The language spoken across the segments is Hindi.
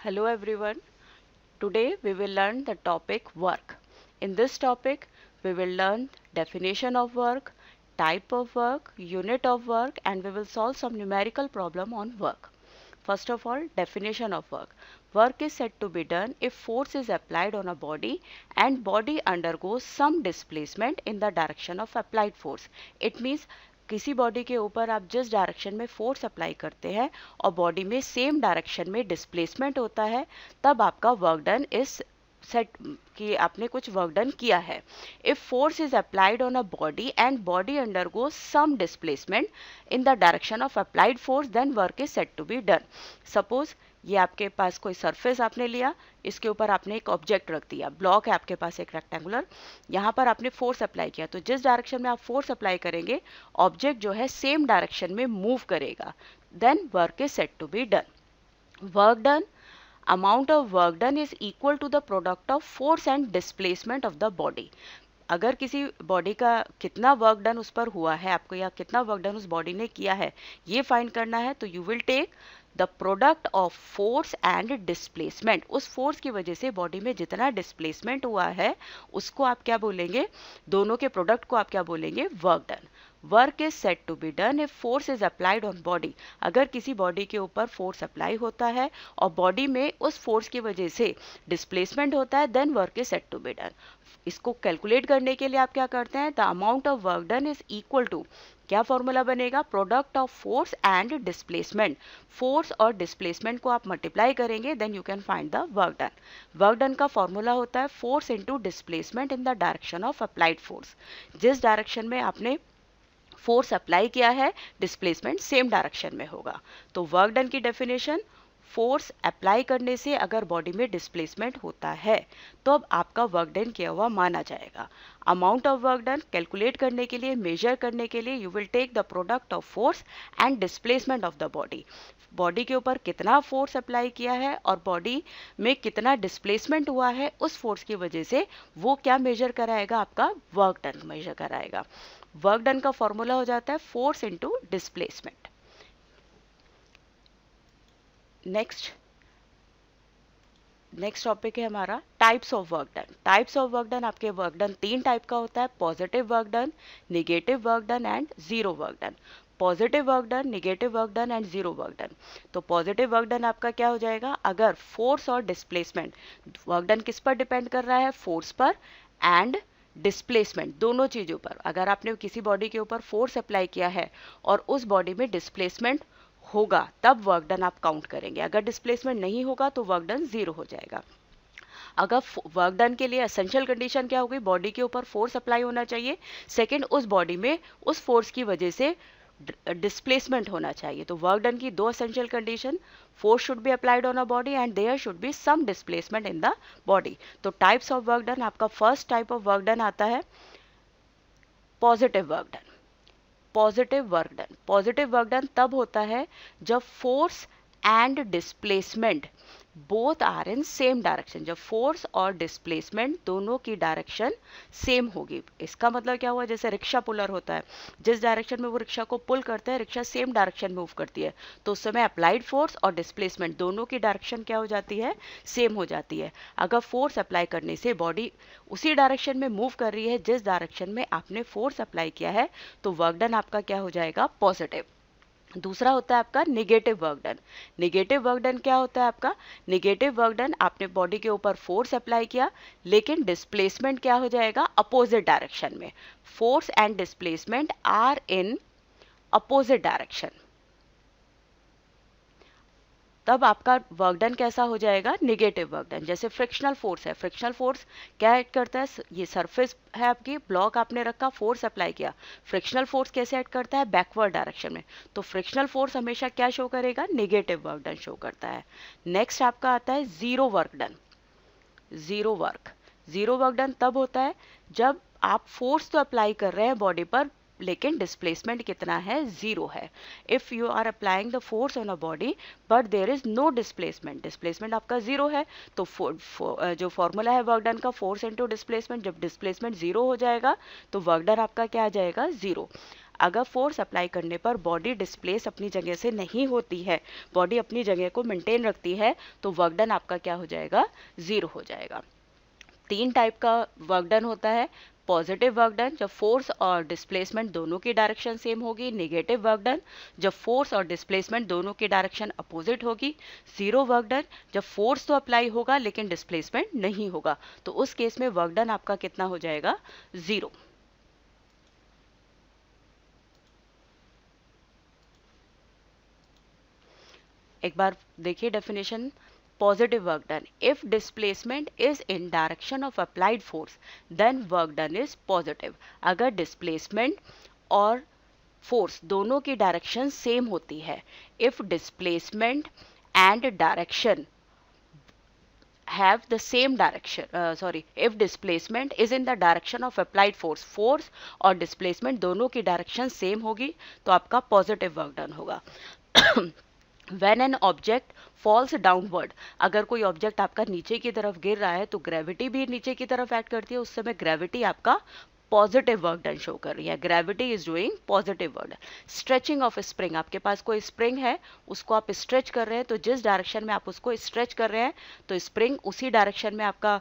Hello everyone. Today we will learn the topic work. In this topic we will learn definition of work, type of work, unit of work, and we will solve some numerical problem on work. First of all, definition of work. Work is said to be done if force is applied on a body and body undergoes some displacement in the direction of applied force. It means किसी बॉडी के ऊपर आप जिस डायरेक्शन में फोर्स अप्लाई करते हैं और बॉडी में सेम डायरेक्शन में डिस्प्लेसमेंट होता है, तब आपका वर्क डन इज सेट कि आपने कुछ वर्क डन किया है. If force is applied on a body and body undergoes some displacement in the direction of applied force, then work is set to be done. Suppose ये आपके पास कोई सरफेस आपने लिया, इसके ऊपर आपने एक ऑब्जेक्ट रख दिया, ब्लॉक है आपके पास एक रेक्टेंगुलर, यहाँ पर आपने फोर्स अप्लाई किया, तो जिस डायरेक्शन में आप फोर्स अप्लाई करेंगे ऑब्जेक्ट जो है सेम डायरेक्शन में मूव करेगा, then work is set to be done. Work done, amount of work done is equal to the product of force and displacement of the body. अगर किसी बॉडी का कितना वर्क डन उस पर हुआ है आपको, या कितना वर्क डन उस बॉडी ने किया है, ये फाइंड करना है, तो you will take the product of force and displacement. उस फोर्स की वजह से बॉडी में जितना डिस्प्लेसमेंट हुआ है उसको आप क्या बोलेंगे, दोनों के प्रोडक्ट को आप क्या बोलेंगे, work done. Work is set to be done if force is applied on body. अगर किसी बॉडी के ऊपर फोर्स अप्लाई होता है और बॉडी में उस फोर्स की वजह से डिस्प्लेसमेंट होता है, then work is set to be done. इसको कैलकुलेट करने के लिए आप क्या करते हैं, the amount of work done is equal to, क्या फॉर्मूला बनेगा, product of force and displacement. Force और डिस्प्लेसमेंट को आप मल्टीप्लाई करेंगे, then you can find the work done. Work done का फॉर्मूला होता है force into displacement in the direction of applied force. जिस डायरेक्शन में आपने फोर्स अप्लाई किया है डिस्प्लेसमेंट सेम डायरेक्शन में होगा. तो वर्क डन की डेफिनेशन, फोर्स अप्लाई करने से अगर बॉडी में डिस्प्लेसमेंट होता है तो अब आपका वर्क डन किया हुआ माना जाएगा. Amount of work done calculate करने के लिए, मेजर करने के लिए, you will take the product of force and displacement of the body. Body के ऊपर कितना फोर्स अप्लाई किया है और बॉडी में कितना डिस्प्लेसमेंट हुआ है, उस फोर्स की वजह से वो क्या मेजर कराएगा, आपका वर्क डन मेजर कराएगा. वर्क डन का फॉर्मूला हो जाता है force into displacement. Next topic है हमारा types of work done. Types of work done, आपके वर्क डन 3 टाइप का होता है, positive work done, negative work done and zero work done. Positive work done, negative work done and zero work done. तो पॉजिटिव वर्क डन आपका क्या हो जाएगा, अगर फोर्स और डिस्प्लेसमेंट, वर्क डन किस पर डिपेंड कर रहा है, फोर्स पर एंड डिस्प्लेसमेंट, दोनों चीज़ों पर. अगर आपने किसी बॉडी के ऊपर फोर्स अप्लाई किया है और उस बॉडी में डिस्प्लेसमेंट होगा, तब वर्क डन आप काउंट करेंगे. अगर डिस्प्लेसमेंट नहीं होगा तो वर्क डन जीरो हो जाएगा. अगर वर्क डन के लिए एसेंशियल कंडीशन क्या होगी, बॉडी के ऊपर फोर्स अप्लाई होना चाहिए, सेकंड उस बॉडी में उस फोर्स की वजह से डिस्प्लेसमेंट होना चाहिए. तो वर्क डन की 2 essential condition, force should be applied on a body and there should be some displacement in the body. तो टाइप्स ऑफ वर्क डन, आपका first type of work done आता है positive work done. Positive work done, positive work done तब होता है जब force and displacement both are in same direction. जब फोर्स और डिस्प्लेसमेंट दोनों की डायरेक्शन सेम होगी. इसका मतलब क्या हुआ, जैसे रिक्शा पुलर होता है, जिस डायरेक्शन में वो रिक्शा को पुल करते हैं, रिक्शा सेम डायरेक्शन मूव करती है, तो उस समय अप्लाइड फोर्स और डिस्प्लेसमेंट दोनों की डायरेक्शन क्या हो जाती है, सेम हो जाती है. अगर फोर्स अप्लाई करने से बॉडी उसी डायरेक्शन में मूव कर रही है जिस डायरेक्शन में आपने फोर्स अप्लाई किया है, तो वर्क डन आपका क्या हो जाएगा, पॉजिटिव. दूसरा होता है आपका negative work done. Negative work done क्या होता है आपका, निगेटिव वर्क डन, आपने बॉडी के ऊपर फोर्स अप्लाई किया लेकिन डिस्प्लेसमेंट क्या हो जाएगा, अपोजिट डायरेक्शन में. Force and displacement are in opposite direction, तब आपका वर्क डन कैसा हो जाएगा, निगेटिव वर्क डन. जैसे फ्रिक्शनल फोर्स है, फ्रिक्शनल फोर्स क्या ऐड करता है, ये सरफेस है आपकी, ब्लॉक आपने रखा, फोर्स अप्लाई किया, फ्रिक्शनल फोर्स कैसे ऐड करता है, बैकवर्ड डायरेक्शन में. तो फ्रिक्शनल फोर्स हमेशा क्या शो करेगा, निगेटिव वर्क डन शो करता है. नेक्स्ट आपका आता है zero work done. Zero work done तब होता है जब आप फोर्स तो अप्लाई कर रहे हैं बॉडी पर लेकिन डिस्प्लेसमेंट कितना है, जीरो है. If you are applying the force on a body but there is no displacement, displacement आपका जीरो है, तो जो फॉर्मूला है वर्क डन का, फोर्स इनटू डिस्प्लेसमेंट, जब डिस्प्लेसमेंट जीरो हो जाएगा तो वर्क डन आपका क्या आ जाएगा, जीरो. अगर फोर्स अप्लाई करने पर बॉडी डिस्प्लेस अपनी जगह से नहीं होती है, बॉडी अपनी जगह को मेंटेन रखती है, तो वर्क डन आपका क्या हो जाएगा, 0 हो जाएगा। 3 टाइप का वर्क डन होता है। पॉजिटिव वर्क डन जब फोर्स और डिस्प्लेसमेंट दोनों की डायरेक्शन सेम होगी। नेगेटिव वर्क डन जब फोर्स और डिस्प्लेसमेंट दोनों की डायरेक्शन अपोजिट होगी। जीरो वर्क डन जब फोर्स तो अप्लाई होगा लेकिन डिस्प्लेसमेंट नहीं होगा, तो उस केस में वर्क डन आपका कितना हो जाएगा, 0। एक बार देखिए definition. Positive work done. If displacement is in direction of applied force, then work done is positive. अगर displacement और force दोनों की direction same होती है, if displacement and direction have the same direction, if displacement is in the direction of applied force, force और displacement दोनों की direction same होगी, तो आपका positive work done होगा। When an object falls downward, अगर कोई ऑब्जेक्ट आपका नीचे की तरफ गिर रहा है तो ग्रेविटी भी नीचे की तरफ एक्ट करती है, उस समय ग्रेविटी आपका पॉजिटिव वर्क डन शो कर रही है। Gravity is doing positive work. Stretching of spring, आपके पास कोई स्प्रिंग है, उसको आप स्ट्रेच कर रहे हैं, तो जिस डायरेक्शन में आप उसको स्ट्रेच कर रहे हैं तो स्प्रिंग उसी डायरेक्शन में आपका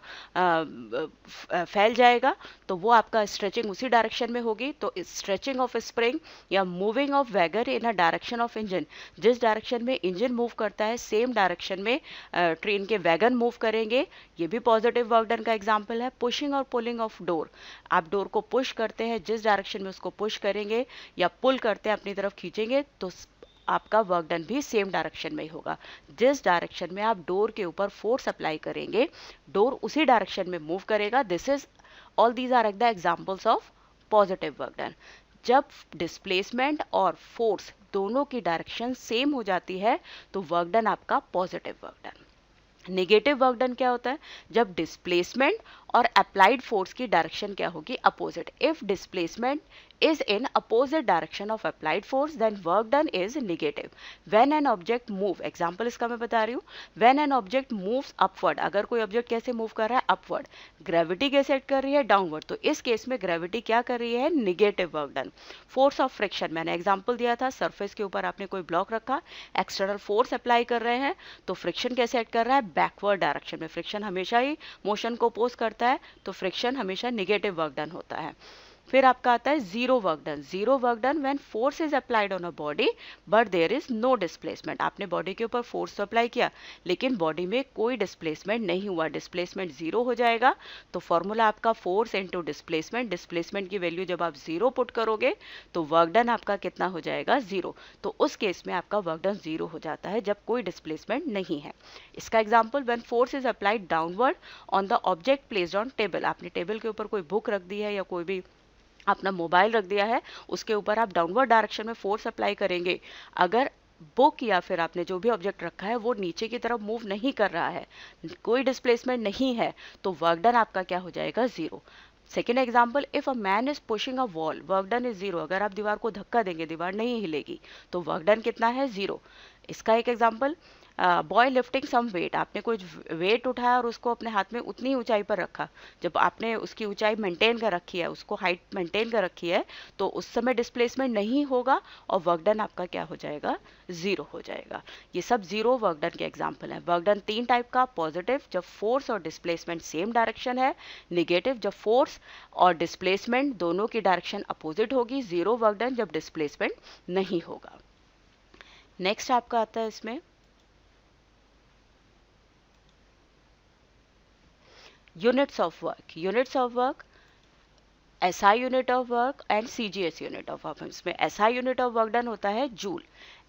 फैल जाएगा, तो वो आपका स्ट्रेचिंग उसी डायरेक्शन में होगी। तो स्ट्रेचिंग ऑफ स्प्रिंग या moving of wagon in a direction of engine, जिस डायरेक्शन में इंजन मूव करता है सेम डायरेक्शन में ट्रेन के वैगन मूव करेंगे, ये भी पॉजिटिव वर्क डन का एग्जाम्पल है। पुशिंग और पुलिंग ऑफ डोर, आप डोर को पुश करते हैं, जिस डायरेक्शन में उसको पुश करेंगे या पुल करते हैं अपनी तरफ खींचेंगे, तो आपका वर्क डन भी सेम डायरेक्शन में ही होगा। जिस डायरेक्शन में आप डोर के ऊपर फोर्स अप्लाई करेंगे, डोर उसी डायरेक्शन में मूव करेगा। This is all these are the examples of positive work done. जब डिस्प्लेसमेंट और फोर्स दोनों की डायरेक्शन सेम हो जाती है तो वर्क डन आपका positive work done. Negative work done क्या होता है, जब डिस्प्लेसमेंट और अप्लाइड फोर्स की डायरेक्शन क्या होगी, opposite. If displacement is in opposite direction of applied force, then work done is negative. When an object move, example इसका मैं बता रही हूँ, when an object moves upward, अगर कोई ऑब्जेक्ट कैसे मूव कर रहा है, अपवर्ड, ग्रेविटी कैसे एक्ट कर रही है, डाउनवर्ड, तो इस केस में ग्रेविटी क्या कर रही है, negative work done. Force of friction, मैंने एग्जाम्पल दिया था, सरफेस के ऊपर आपने कोई ब्लॉक रखा, एक्सटर्नल फोर्स अप्लाई कर रहे हैं, तो फ्रिक्शन कैसे एक्ट कर रहा है, बैकवर्ड डायरेक्शन में। फ्रिक्शन हमेशा ही मोशन को अपोज करता है, तो फ्रिक्शन हमेशा निगेटिव वर्क डन होता है। फिर आपका आता है zero work done. Zero work done when force is applied on a body but there is no displacement. आपने बॉडी के ऊपर फोर्स तो अप्लाई किया लेकिन बॉडी में कोई डिस्प्लेसमेंट नहीं हुआ, डिस्प्लेसमेंट जीरो हो जाएगा। तो फॉर्मूला आपका फोर्स इनटू डिस्प्लेसमेंट, डिस्प्लेसमेंट की वैल्यू जब आप जीरो पुट करोगे तो वर्क डन आपका कितना हो जाएगा, जीरो। तो उस केस में आपका वर्क डन जीरो हो जाता है जब कोई डिस्प्लेसमेंट नहीं है। इसका example, when force is applied downward on the object placed on table. आपने टेबल के ऊपर कोई बुक रख दी है या कोई भी अपना मोबाइल रख दिया है, उसके ऊपर आप डाउनवर्ड डायरेक्शन में फोर्स अप्लाई करेंगे, अगर बुक या फिर आपने जो भी ऑब्जेक्ट रखा है वो नीचे की तरफ मूव नहीं कर रहा है, कोई डिस्प्लेसमेंट नहीं है, तो वर्क डन आपका क्या हो जाएगा, zero. Second example, if a man is pushing a wall, work done is zero. अगर आप दीवार को धक्का देंगे दीवार नहीं हिलेगी, तो वर्क डन कितना है, जीरो। इसका एक example, boy lifting some weight, आपने कोई वेट उठाया और उसको अपने हाथ में उतनी ऊंचाई पर रखा, जब आपने उसकी ऊंचाई मेंटेन कर रखी है, उसको हाइट मेंटेन कर रखी है, तो उस समय डिस्प्लेसमेंट नहीं होगा और वर्क डन आपका क्या हो जाएगा, जीरो हो जाएगा। ये सब जीरो वर्क डन के एग्जाम्पल हैं। वर्क डन तीन टाइप का, पॉजिटिव जब फोर्स और डिस्प्लेसमेंट सेम डायरेक्शन है, नेगेटिव जब फोर्स और डिस्प्लेसमेंट दोनों की डायरेक्शन अपोजिट होगी, जीरो वर्क डन जब डिस्प्लेसमेंट नहीं होगा। नेक्स्ट आपका आता है इसमें units of work. Units of work, SI unit of work and CGS unit of work. इसमें SI unit of work done होता है joule,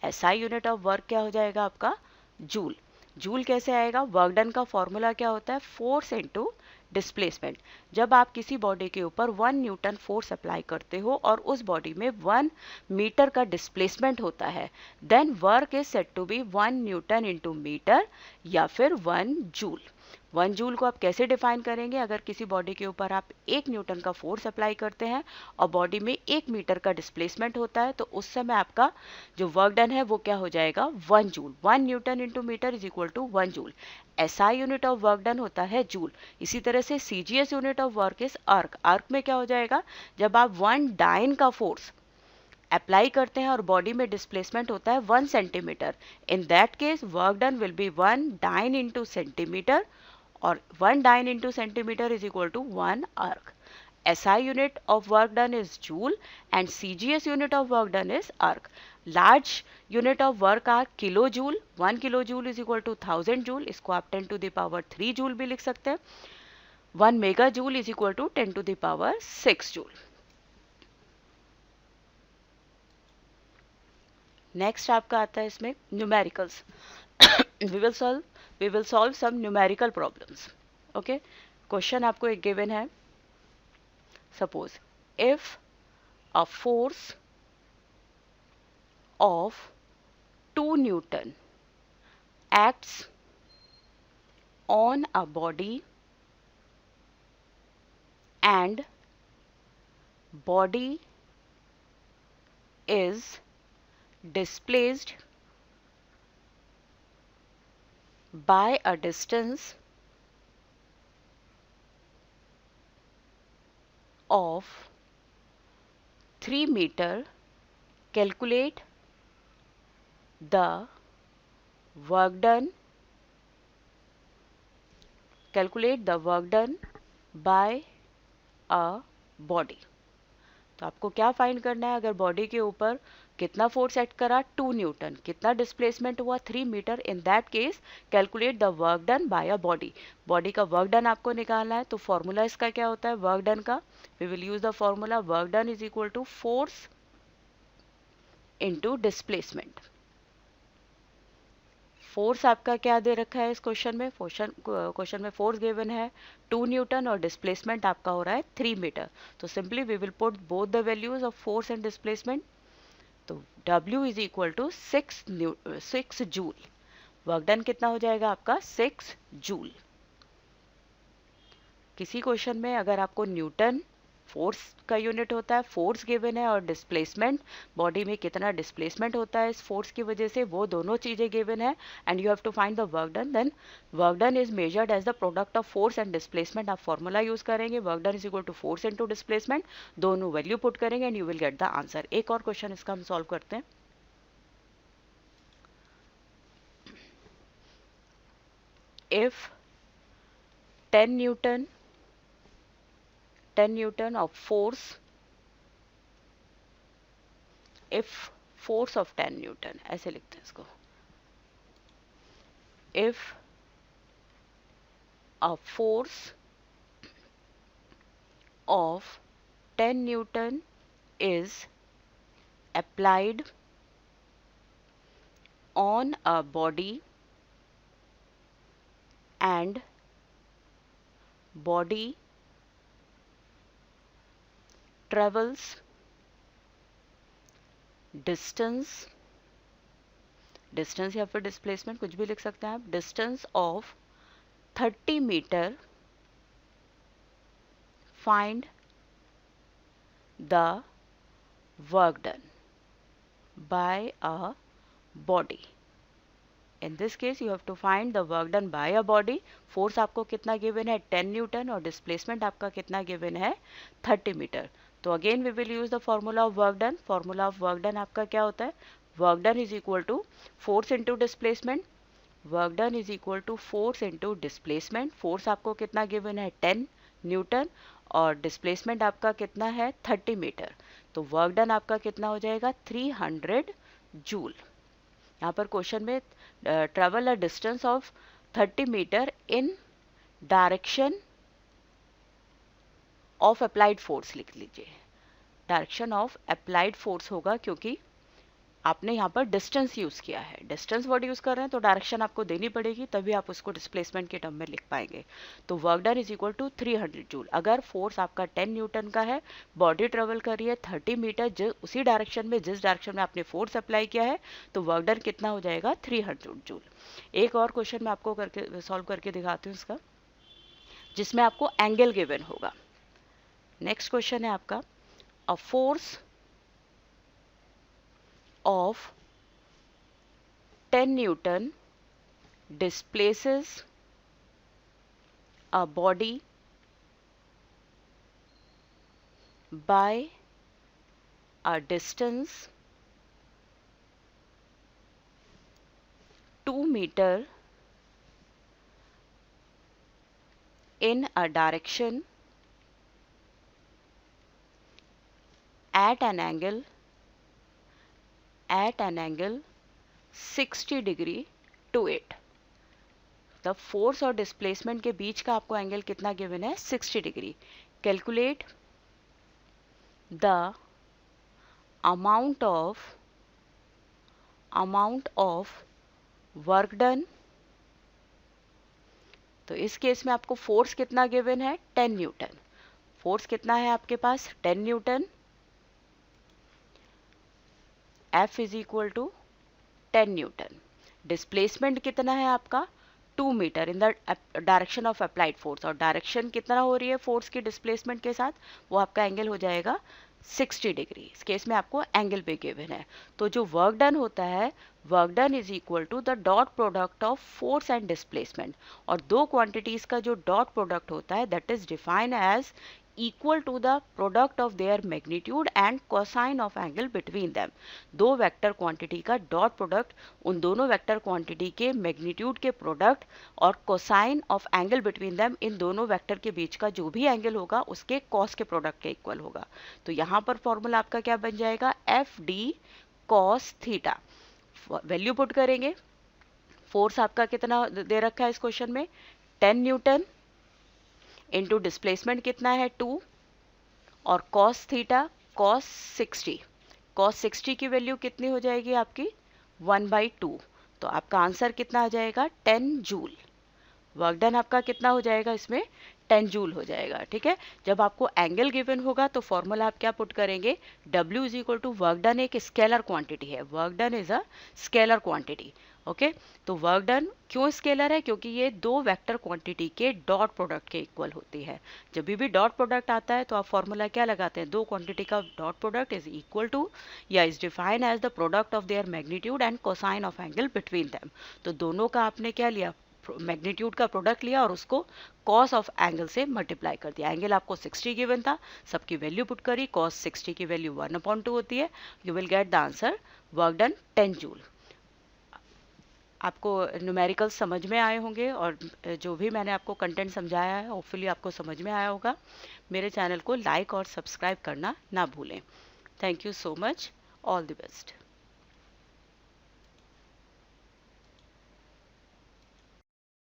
SI unit of work क्या हो जाएगा आपका, जूल। जूल कैसे आएगा, वर्क डन का फॉर्मूला क्या होता है, फोर्स इनटू डिस्प्लेसमेंट। जब आप किसी बॉडी के ऊपर 1 न्यूटन फोर्स अप्लाई करते हो और उस बॉडी में 1 मीटर का डिस्प्लेसमेंट होता है, then work is said to be 1 newton into metre या फिर 1 जूल। 1 जूल को आप कैसे डिफाइन करेंगे, अगर किसी बॉडी के ऊपर आप 1 न्यूटन का फोर्स अप्लाई करते हैं और बॉडी में 1 मीटर का डिस्प्लेसमेंट होता है, तो उस समय आपका जो वर्क डन है वो क्या हो जाएगा, 1 joule. 1 newton into metre is equal to 1 joule. SI unit of work done होता है जूल। इसी तरह से CGS unit of work is erg. Erg में क्या हो जाएगा, जब आप 1 डाइन का फोर्स अप्लाई करते हैं और बॉडी में डिस्प्लेसमेंट होता है 1 centimetre, in that case work done will be 1 dyne into centimetre, और 1 dyne into centimetre is equal to 1 erg. SI unit of work done is joule and CGS unit of work done is arc. Large unit of work are kilojoule. 1 kilojoule is equal to 1000 joule. इसको आप 10 to the power 3 joule भी लिख सकते हैं. 1 megajoule is equal to 10 to the power 6 joule. Next आपका आता है इसमें numericals. we will solve some numerical problems. Okay. Question आपको एक given है. Suppose if a force of 2 Newton acts on a body and body is displaced by a distance of 3 meter, calculate the work done by a body. तो आपको क्या फाइंड करना है, अगर बॉडी के ऊपर कितना फोर्स एक्ट करा 2 न्यूटन, कितना डिस्प्लेसमेंट हुआ 3 metre, in that case calculate the work done by a body. Body का वर्क डन आपको निकालना है. तो फॉर्मूला इसका क्या होता है वर्क डन का, we will use the formula work done is equal to force into displacement. Force आपका क्या दे रखा है इस क्वेश्चन में, क्वेश्चन में फोर्स गिवन है 2 न्यूटन और डिस्प्लेसमेंट आपका हो रहा है 3 मीटर. तो simply we will put both the values of force and displacement. तो W is equal to 6 joule. Work done कितना हो जाएगा आपका 6 जूल. किसी क्वेश्चन में अगर आपको न्यूटन फोर्स का यूनिट होता है, फोर्स गिवन है, और डिस्प्लेसमेंट बॉडी में कितना डिस्प्लेसमेंट होता है इस फोर्स की वजह से, वो दोनों चीजें गिवन है, and you have to find the work done. Then work done is measured as the product of force and displacement. आप फॉर्मूला यूज करेंगे work done is equal to force into displacement, दोनों वैल्यू पुट करेंगे and you will get the answer. एक और क्वेश्चन इसका हम सॉल्व करते हैं. If 10 Newton of force, if force of 10 Newton, ऐसे लिखते हैं इसको, if a force of 10 Newton is applied on a body and body travels distance या फिर डिस्प्लेसमेंट कुछ भी लिख सकते हैं आप, distance of 30 metre, find the work done by a body. In this case you have to find the work done by a body. Force आपको कितना गिवन है 10 न्यूटन और डिस्प्लेसमेंट आपका कितना गिवन है 30 मीटर. तो again we will use the formula of work done. Formula of work done आपका क्या होता है, work done is equal to force into displacement. Work done is equal to force into displacement. Force आपको कितना गिवन है 10 न्यूटन और डिस्प्लेसमेंट आपका कितना है 30 मीटर. तो वर्क डन आपका कितना हो जाएगा 300 जूल. यहाँ पर क्वेश्चन में travel a distance of 30 metre in direction of applied force लिख लीजिए. डायरेक्शन ऑफ अप्लाइड फोर्स होगा क्योंकि आपने यहाँ पर डिस्टेंस यूज किया है, डिस्टेंस वर्ड यूज कर रहे हैं तो डायरेक्शन आपको देनी पड़ेगी, तभी आप उसको डिस्प्लेसमेंट के टर्म में लिख पाएंगे. तो work done is equal to 300 joule. अगर फोर्स आपका 10 न्यूटन का है, बॉडी ट्रेवल कर रही है 30 मीटर उसी डायरेक्शन में जिस डायरेक्शन में आपने फोर्स अप्लाई किया है, तो वर्क डन कितना हो जाएगा 300 जूल. एक और क्वेश्चन मैं आपको करके सॉल्व करके दिखाती हूँ इसका, जिसमें आपको एंगल गिवन होगा. नेक्स्ट क्वेश्चन है आपका, a force of 10 Newton displaces a body by a distance 2 meter in a direction at an angle 60 degree to it. The force और डिस्प्लेसमेंट के बीच का आपको एंगल कितना गिवन है, 60 degree. Calculate the amount of work done. तो इस केस में आपको फोर्स कितना गिवन है, 10 न्यूटन. फोर्स कितना है आपके पास, 10 newton. F is equal to 10 newton. Displacement कितना है आपका, 2 metre in the direction of applied force. और डायरेक्शन कितना हो रही है फोर्स की डिस्प्लेसमेंट के साथ, वो आपका एंगल हो जाएगा 60 डिग्री. इस केस में आपको एंगल पे गिवन है. तो जो वर्क डन होता है, work done is equal to the dot product of force and displacement. और दो क्वांटिटीज का जो डॉट प्रोडक्ट होता है that is defined as equal to the product of their magnitude and cosine of angle between them. दो वेक्टर क्वांटिटी का डॉट प्रोडक्ट उन दोनों वेक्टर क्वांटिटी के मैग्नीट्यूड के प्रोडक्ट और cosine of angle between them, इन दोनों वेक्टर के बीच का जो भी एंगल होगा उसके कॉस के प्रोडक्ट के इक्वल होगा. तो यहाँ पर फॉर्मूला आपका क्या बन जाएगा, F D cos theta. Value put करेंगे. फोर्स आपका कितना दे रखा है इस क्वेश्चन में, 10 न्यूटन इंटू डिस्प्लेसमेंट कितना है 2 और कॉस थीटा कॉस 60 की वैल्यू कितनी हो जाएगी आपकी 1/2. तो आपका आंसर कितना आ जाएगा 10 जूल. वर्क डन आपका कितना हो जाएगा इसमें 10 जूल हो जाएगा. ठीक है. जब आपको एंगल गिवन होगा तो फॉर्मूला आप क्या पुट करेंगे, W is equal to work done एक स्केलर क्वांटिटी है. Work done is a scalar quantity. Okay. तो वर्क डन क्यों स्केलर है, क्योंकि ये दो वेक्टर क्वांटिटी के डॉट प्रोडक्ट के इक्वल होती है. जब भी डॉट प्रोडक्ट आता है तो आप फॉर्मूला क्या लगाते हैं, दो क्वांटिटी का dot product is equal to या is defined as the product of their magnitude and cosine of angle between them. तो दोनों का आपने क्या लिया, मैग्नीट्यूड का प्रोडक्ट लिया और उसको कॉस ऑफ एंगल से मल्टीप्लाई कर दिया. एंगल आपको 60 गिवन था, सबकी वैल्यू पुट करी, कॉस 60 की वैल्यू 1/2 होती है. You will get the answer work done 10 joule. आपको न्यूमेरिकल्स समझ में आए होंगे और जो भी मैंने आपको कंटेंट समझाया है होपफुली आपको समझ में आया होगा. मेरे चैनल को लाइक और सब्सक्राइब करना ना भूलें. Thank you so much. All the best.